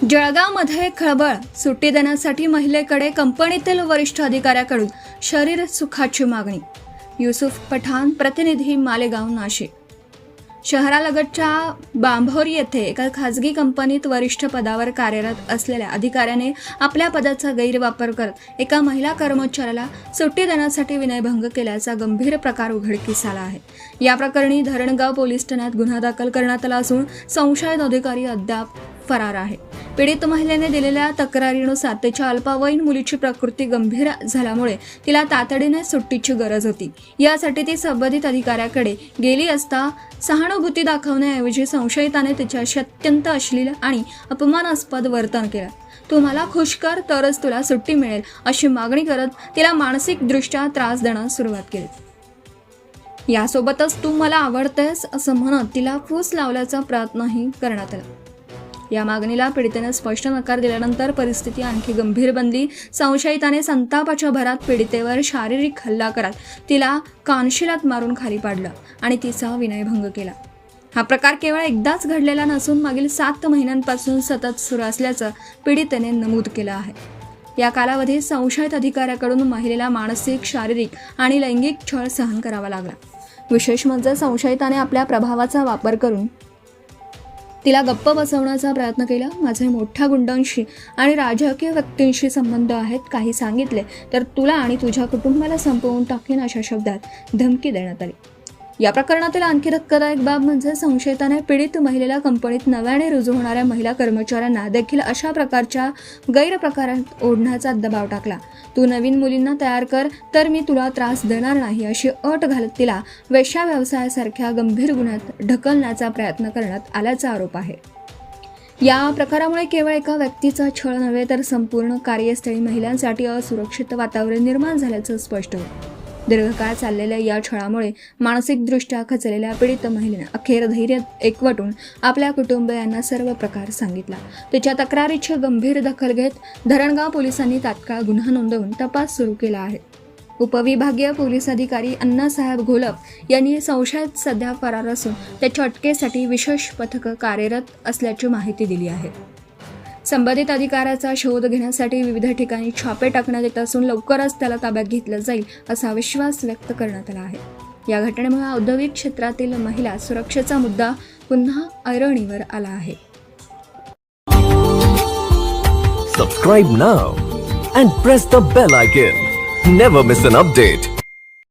जळगावमध्ये खळबळ. सुट्टी देण्यासाठी महिलेकडे कंपनीतील वरिष्ठ अधिकाऱ्याकडून शरीर सुखाची मागणी. युसुफ पठाण, प्रतिनिधी, मालेगाव, नाशिक. शहरालगतच्या बांभोरी येथे एका खाजगी कंपनीत वरिष्ठ पदावर कार्यरत असलेल्या अधिकाऱ्याने आपल्या पदाचा गैरवापर करत एका महिला कर्मचाऱ्याला सुट्टी देण्यासाठी विनयभंग केल्याचा गंभीर प्रकार उघडकीस आला आहे. या प्रकरणी धरणगाव पोलीस ठाण्यात गुन्हा दाखल करण्यात आला असून संशयित अधिकारी अद्याप फरार आहे. पीडित महिलेने दिलेल्या तक्रारीनुसार तिच्या अल्पवयीन मुलीची प्रकृती गंभीर झाल्यामुळे तिला तातडीने सुट्टीची गरज होती. यासाठी ती संबंधित अधिकाऱ्याकडे गेली असता सहानुभूती दाखवण्याऐवजी संशयिताने तिच्याशी अत्यंत अश्लील आणि अपमानास्पद वर्तन केलं. तू मला खुश कर तरच तुला सुट्टी मिळेल अशी मागणी करत तिला मानसिकदृष्ट्या त्रास देण्यास सुरुवात केली. यासोबतच तू मला आवडतेस असं म्हणत तिला फूस लावल्याचा प्रयत्नही करण्यात आला. या मागणीला पीडितेने स्पष्ट नकार दिल्यानंतर परिस्थिती आणखी गंभीर बनली. संशयिताने संतापाच्या भरात पीडितेवर शारीरिक हल्ला करत तिला कानशिलात मारून खाली पाडलं आणि तिचा विनयभंग केला. हा प्रकार केवळ एकदाच घडलेला नसून मागील 7 महिन्यांपासून सतत सुरू असल्याचं पीडितेने नमूद केलं आहे. या कालावधीत संशयित अधिकाऱ्याकडून महिलेला मानसिक, शारीरिक आणि लैंगिक छळ सहन करावा लागला. विशेष म्हणजे संशयिताने आपल्या प्रभावाचा वापर करून तिला गप्प बसवण्याचा प्रयत्न केला. माझे मोठ्या गुंडांशी आणि राजकीय व्यक्तींशी संबंध आहेत, काही सांगितले तर तुला आणि तुझ्या कुटुंबाला संपवून टाकेन अशा शब्दात धमकी देण्यात आली. या प्रकरणातील आणखी धक्कादायक बाब म्हणजे संशयिताने पीडित महिलेला कंपनीत नव्याने रुजू होणाऱ्या महिला कर्मचाऱ्यांना देखील अशा प्रकारच्या गैरप्रकारात ओढण्याचा दबाव टाकला. तू नवीन मुलींना तयार कर तर मी तुला त्रास देणार नाही अशी अट घालत तिला वेश्या व्यवसायासारख्या गंभीर गुन्ह्यात ढकलण्याचा प्रयत्न करण्यात आल्याचा आरोप आहे. या प्रकारामुळे केवळ एका व्यक्तीचा छळ नव्हे तर संपूर्ण कार्यस्थळी महिलांसाठी असुरक्षित वातावरण निर्माण झाल्याचं स्पष्ट होतं. दीर्घकाळ चाललेल्या या छळामुळे मानसिकदृष्ट्या खचलेल्या पीडित महिलेने अखेर धैर्य एकवटून आपल्या कुटुंबियांना सर्व प्रकार सांगितला. तिच्या तक्रारीची गंभीर दखल घेत धरणगाव पोलिसांनी तात्काळ गुन्हा नोंदवून तपास सुरू केला आहे. उपविभागीय पोलीस अधिकारी अण्णासाहेब घोलप यांनी संशयित सध्या फरार असून त्याच्या अटकेसाठी विशेष पथक कार्यरत असल्याची माहिती दिली आहे. संबंधित अधिकाऱ्याचा शोध घेण्यासाठी विविध ठिकाणी छापे टाकण्यात येत असून लवकरच त्याला ताब्यात घेतलं जाईल असा विश्वास व्यक्त करण्यात आला आहे. या घटनेमुळे औद्योगिक क्षेत्रातील महिला सुरक्षेचा मुद्दा पुन्हा ऐरणीवर आला आहे. Subscribe now and press the bell icon. Never miss an update.